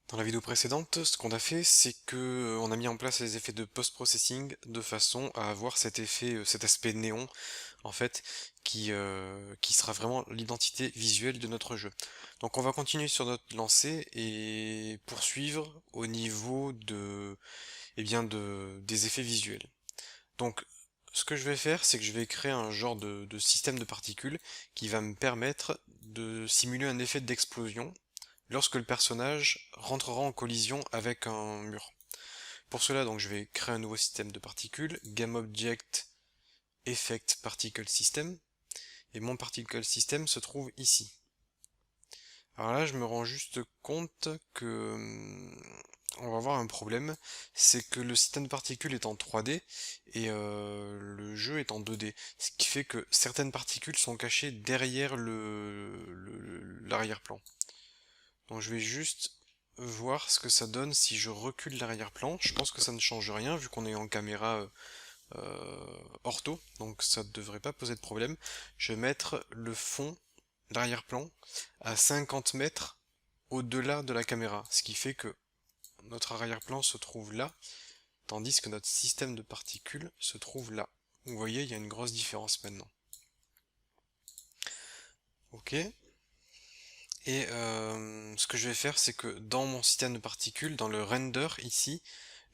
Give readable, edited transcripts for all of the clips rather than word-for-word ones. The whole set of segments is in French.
Dans la vidéo précédente, ce qu'on a fait, c'est que on a mis en place les effets de post-processing de façon à avoir cet effet, cet aspect néon, en fait, qui sera vraiment l'identité visuelle de notre jeu. Donc on va continuer sur notre lancée et poursuivre au niveau des effets visuels. Donc ce que je vais faire, c'est que je vais créer un genre de système de particules qui va me permettre de simuler un effet d'explosion lorsque le personnage rentrera en collision avec un mur. Pour cela, donc, je vais créer un nouveau système de particules, GameObject Effect Particle System, et mon particle system se trouve ici. Alors là, je me rends juste compte que on va avoir un problème, c'est que le système de particules est en 3D et le jeu est en 2D, ce qui fait que certaines particules sont cachées derrière l'arrière-plan. Donc je vais juste voir ce que ça donne si je recule l'arrière-plan. Je pense que ça ne change rien vu qu'on est en caméra ortho, donc ça ne devrait pas poser de problème. Je vais mettre le fond, l'arrière-plan, à 50 mètres au-delà de la caméra, ce qui fait que notre arrière-plan se trouve là, tandis que notre système de particules se trouve là. Vous voyez, il y a une grosse différence maintenant. Ok. Et ce que je vais faire, c'est que dans mon système de particules, dans le render ici,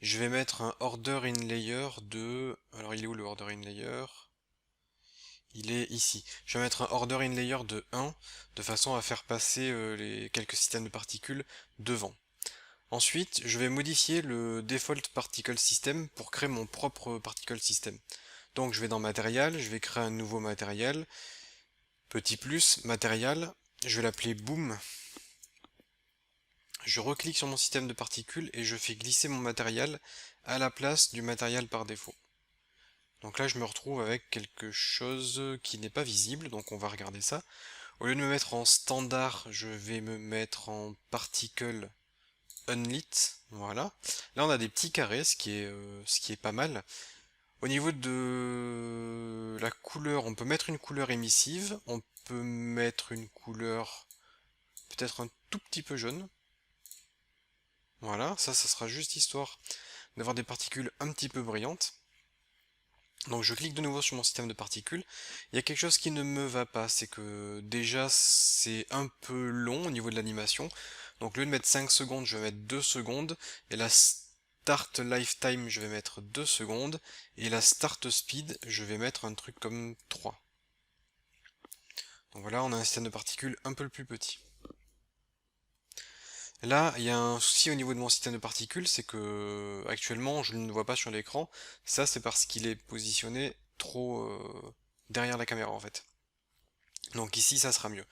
je vais mettre un order in layer de... Alors il est où le order in layer? Il est ici. Je vais mettre un order in layer de 1, de façon à faire passer les quelques systèmes de particules devant. Ensuite, je vais modifier le default particle system pour créer mon propre particle system. Donc je vais dans matériel, je vais créer un nouveau matériel, petit plus, matériel, je vais l'appeler boom. Je reclique sur mon système de particules et je fais glisser mon matériel à la place du matériel par défaut. Donc là je me retrouve avec quelque chose qui n'est pas visible, donc on va regarder ça. Au lieu de me mettre en standard, je vais me mettre en particle unlit, voilà. Là on a des petits carrés, ce qui est pas mal. Au niveau de la couleur, on peut mettre une couleur émissive, on peut mettre une couleur peut-être un tout petit peu jaune. Voilà, ça sera juste histoire d'avoir des particules un petit peu brillantes. Donc je clique de nouveau sur mon système de particules. Il y a quelque chose qui ne me va pas, c'est que déjà c'est un peu long au niveau de l'animation. Donc au lieu de mettre 5 secondes, je vais mettre 2 secondes. Et la start lifetime, je vais mettre 2 secondes. Et la start speed, je vais mettre un truc comme 3. Donc voilà, on a un système de particules un peu plus petit. Là, il y a un souci au niveau de mon système de particules, c'est que actuellement je ne le vois pas sur l'écran. Ça, c'est parce qu'il est positionné trop derrière la caméra en fait. Donc ici, ça sera mieux.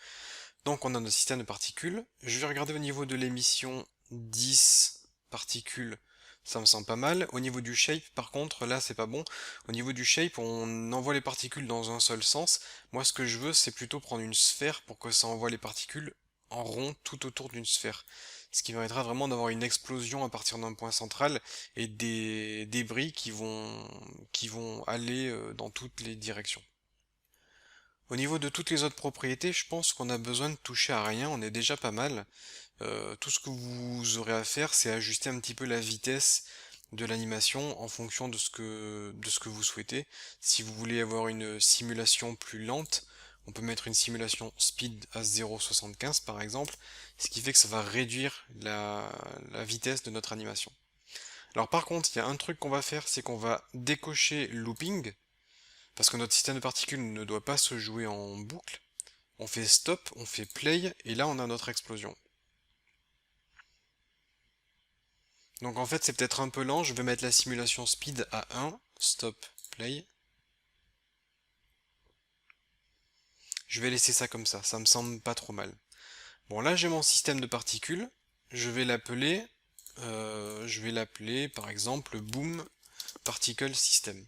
Donc on a notre système de particules. Je vais regarder au niveau de l'émission 10 particules. Ça me semble pas mal. Au niveau du shape, par contre, là c'est pas bon. Au niveau du shape, on envoie les particules dans un seul sens. Moi, ce que je veux, c'est plutôt prendre une sphère pour que ça envoie les particules en rond tout autour d'une sphère. Ce qui permettra vraiment d'avoir une explosion à partir d'un point central et des débris qui vont aller dans toutes les directions. Au niveau de toutes les autres propriétés, je pense qu'on a besoin de toucher à rien, on est déjà pas mal. Tout ce que vous aurez à faire, c'est ajuster un petit peu la vitesse de l'animation en fonction de ce que vous souhaitez. Si vous voulez avoir une simulation plus lente, on peut mettre une simulation speed à 0,75 par exemple, ce qui fait que ça va réduire la vitesse de notre animation. Alors par contre, il y a un truc qu'on va faire, c'est qu'on va décocher looping, parce que notre système de particules ne doit pas se jouer en boucle. On fait stop, on fait play, et là on a notre explosion. Donc en fait c'est peut-être un peu lent, je vais mettre la simulation speed à 1, stop, play. Je vais laisser ça comme ça me semble pas trop mal. Bon là j'ai mon système de particules, je vais l'appeler par exemple Boom Particle System.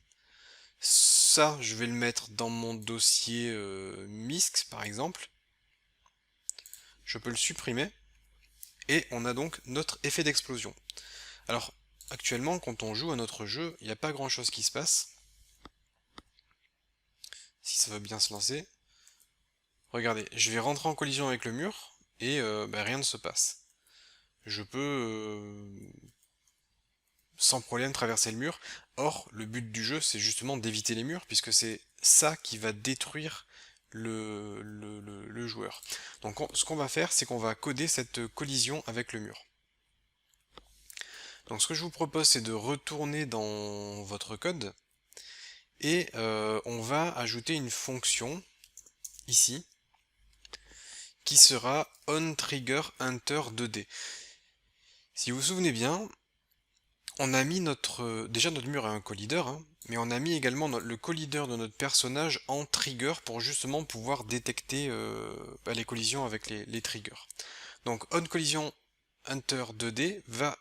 Ça je vais le mettre dans mon dossier MISC par exemple. Je peux le supprimer. Et on a donc notre effet d'explosion. Alors, actuellement, quand on joue à notre jeu, il n'y a pas grand chose qui se passe. Si ça veut bien se lancer. Regardez, je vais rentrer en collision avec le mur et rien ne se passe. je peux sans problème traverser le mur. Or, le but du jeu, c'est justement d'éviter les murs, puisque c'est ça qui va détruire le joueur. Donc ce qu'on va faire, c'est qu'on va coder cette collision avec le mur. Donc ce que je vous propose, c'est de retourner dans votre code, et on va ajouter une fonction, ici, qui sera onTriggerEnter2D. Si vous vous souvenez bien, on a mis déjà notre mur a un collideur, hein, mais on a mis également le collideur de notre personnage en trigger pour justement pouvoir détecter les collisions avec les triggers. Donc onCollisionHunter2D va...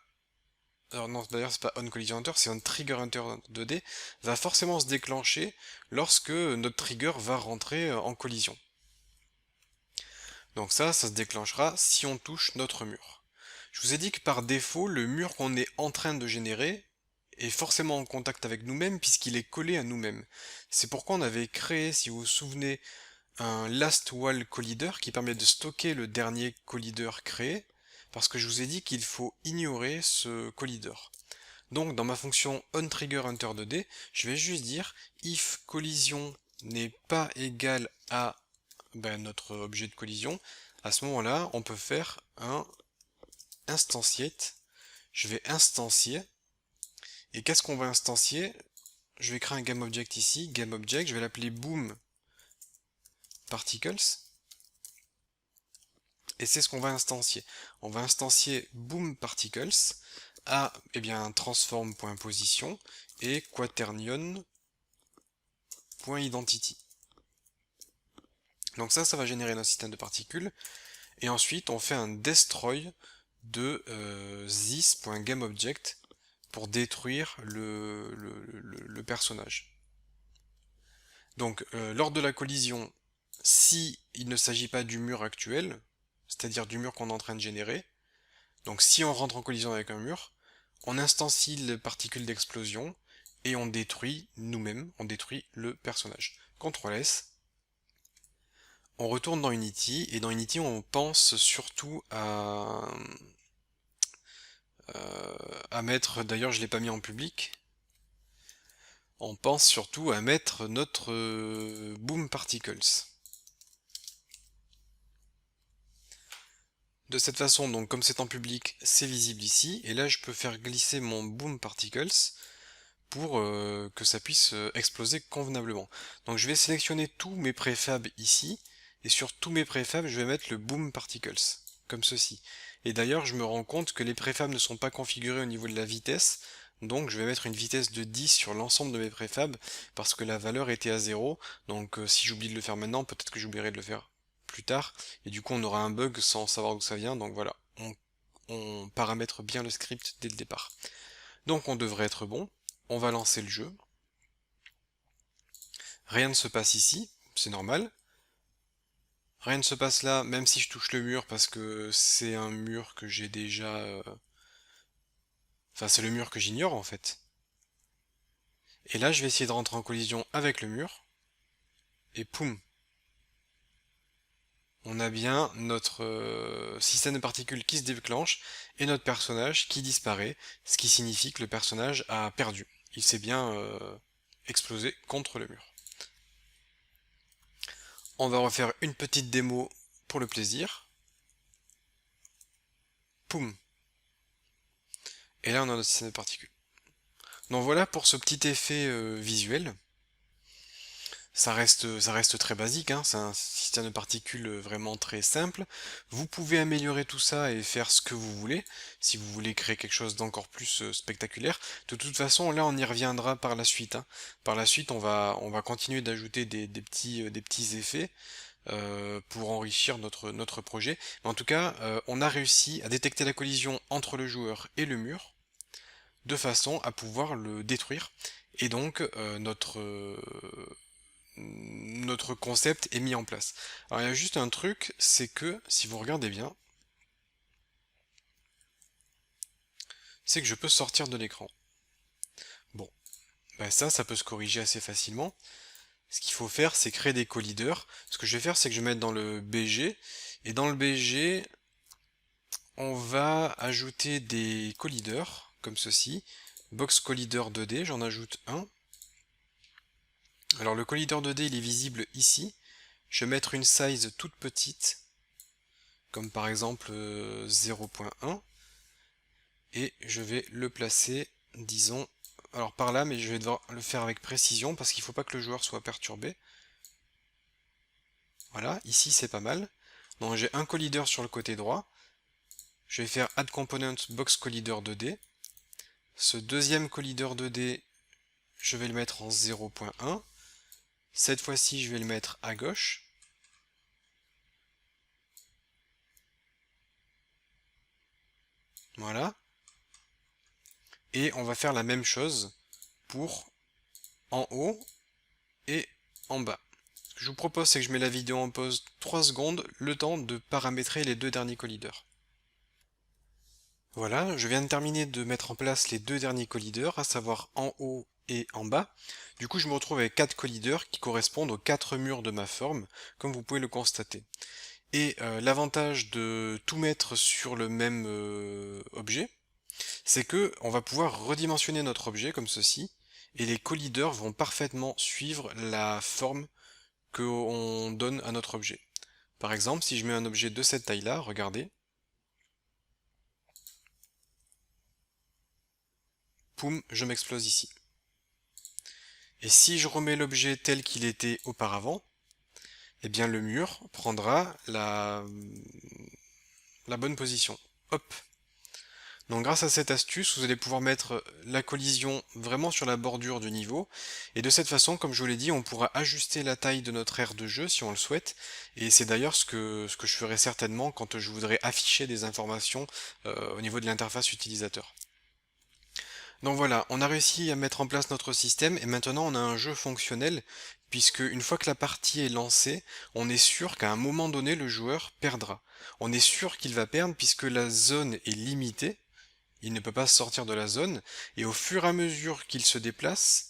Alors non, d'ailleurs c'est pas onCollisionHunter, c'est onTriggerHunter2D, va forcément se déclencher lorsque notre trigger va rentrer en collision. Donc ça se déclenchera si on touche notre mur. Je vous ai dit que par défaut, le mur qu'on est en train de générer est forcément en contact avec nous-mêmes puisqu'il est collé à nous-mêmes. C'est pourquoi on avait créé, si vous vous souvenez, un last wall collider qui permet de stocker le dernier collider créé, parce que je vous ai dit qu'il faut ignorer ce collider. Donc dans ma fonction onTriggerHunter2D, je vais juste dire if collision n'est pas égal à notre objet de collision. À ce moment-là, on peut faire un instantiate. Je vais instancier. Et qu'est-ce qu'on va instancier? Je vais créer un GameObject ici, GameObject, je vais l'appeler Boom Particles. Et c'est ce qu'on va instancier. On va instancier Boom Particles à transform.position et quaternion.identity. Donc ça va générer notre système de particules. Et ensuite, on fait un destroy de this.GameObject pour détruire le personnage. Donc, lors de la collision, si il ne s'agit pas du mur actuel, c'est-à-dire du mur qu'on est en train de générer, donc si on rentre en collision avec un mur, on instancie les particules d'explosion et on détruit nous-mêmes, on détruit le personnage. CTRL S. On retourne dans Unity, et dans Unity on pense surtout à mettre, d'ailleurs je l'ai pas mis en public, on pense surtout à mettre notre Boom Particles. De cette façon, donc comme c'est en public, c'est visible ici, et là je peux faire glisser mon Boom Particles pour que ça puisse exploser convenablement. Donc je vais sélectionner tous mes préfabs ici, et sur tous mes préfabs, je vais mettre le Boom Particles, comme ceci. Et d'ailleurs, je me rends compte que les préfabs ne sont pas configurés au niveau de la vitesse, donc je vais mettre une vitesse de 10 sur l'ensemble de mes préfabs, parce que la valeur était à 0, donc si j'oublie de le faire maintenant, peut-être que j'oublierai de le faire plus tard, et du coup on aura un bug sans savoir d'où ça vient, donc voilà, on paramètre bien le script dès le départ. Donc on devrait être bon. On va lancer le jeu. Rien ne se passe ici, c'est normal. Rien ne se passe là, même si je touche le mur, parce que c'est un mur que j'ai déjà... Enfin, c'est le mur que j'ignore, en fait. Et là, je vais essayer de rentrer en collision avec le mur. Et poum! On a bien notre système de particules qui se déclenche, et notre personnage qui disparaît, ce qui signifie que le personnage a perdu. Il s'est bien explosé contre le mur. On va refaire une petite démo pour le plaisir. Poum! Et là on a notre système de particules. Donc voilà pour ce petit effet visuel. Ça reste très basique, hein. C'est un système de particules vraiment très simple. Vous pouvez améliorer tout ça et faire ce que vous voulez, si vous voulez créer quelque chose d'encore plus spectaculaire. De toute façon, là on y reviendra par la suite, hein. Par la suite, on va continuer d'ajouter des petits effets pour enrichir notre projet. Mais en tout cas, on a réussi à détecter la collision entre le joueur et le mur, de façon à pouvoir le détruire. Et donc, notre concept est mis en place. Alors, il y a juste un truc, c'est que, si vous regardez bien, c'est que je peux sortir de l'écran. Bon, ça peut se corriger assez facilement. Ce qu'il faut faire, c'est créer des colliders. Ce que je vais faire, c'est que je vais mettre dans le BG, et dans le BG, on va ajouter des colliders, comme ceci. Box collider 2D, j'en ajoute un. Alors le collider 2D, il est visible ici. Je vais mettre une size toute petite, comme par exemple 0.1. Et je vais le placer, disons, alors par là, mais je vais devoir le faire avec précision parce qu'il ne faut pas que le joueur soit perturbé. Voilà, ici c'est pas mal. Donc j'ai un collider sur le côté droit. Je vais faire Add Component Box Collider 2D. Ce deuxième collider 2D, je vais le mettre en 0.1. Cette fois-ci, je vais le mettre à gauche. Voilà. Et on va faire la même chose pour en haut et en bas. Ce que je vous propose, c'est que je mets la vidéo en pause 3 secondes, le temps de paramétrer les deux derniers colliders. Voilà, je viens de terminer de mettre en place les deux derniers colliders, à savoir en haut et en bas. Du coup, je me retrouve avec 4 colliders qui correspondent aux 4 murs de ma forme, comme vous pouvez le constater. Et l'avantage de tout mettre sur le même objet, c'est que on va pouvoir redimensionner notre objet comme ceci, et les colliders vont parfaitement suivre la forme qu'on donne à notre objet. Par exemple, si je mets un objet de cette taille-là, regardez, poum, je m'explose ici. Et si je remets l'objet tel qu'il était auparavant, eh bien le mur prendra la bonne position. Hop. Donc grâce à cette astuce, vous allez pouvoir mettre la collision vraiment sur la bordure du niveau. Et de cette façon, comme je vous l'ai dit, on pourra ajuster la taille de notre aire de jeu si on le souhaite. Et c'est d'ailleurs ce que je ferai certainement quand je voudrais afficher des informations au niveau de l'interface utilisateur. Donc voilà, on a réussi à mettre en place notre système et maintenant on a un jeu fonctionnel puisque une fois que la partie est lancée, on est sûr qu'à un moment donné le joueur perdra. On est sûr qu'il va perdre puisque la zone est limitée, il ne peut pas sortir de la zone et au fur et à mesure qu'il se déplace,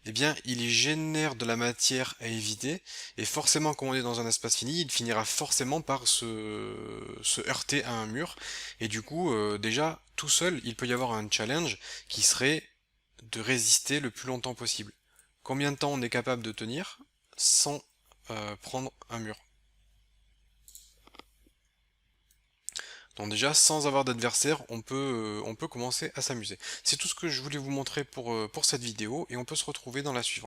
eh bien, il génère de la matière à éviter, et forcément, quand on est dans un espace fini, il finira forcément par se heurter à un mur, et du coup, déjà, tout seul, il peut y avoir un challenge qui serait de résister le plus longtemps possible. Combien de temps on est capable de tenir sans prendre un mur? Donc déjà, sans avoir d'adversaire, on peut commencer à s'amuser. C'est tout ce que je voulais vous montrer pour cette vidéo, et on peut se retrouver dans la suivante.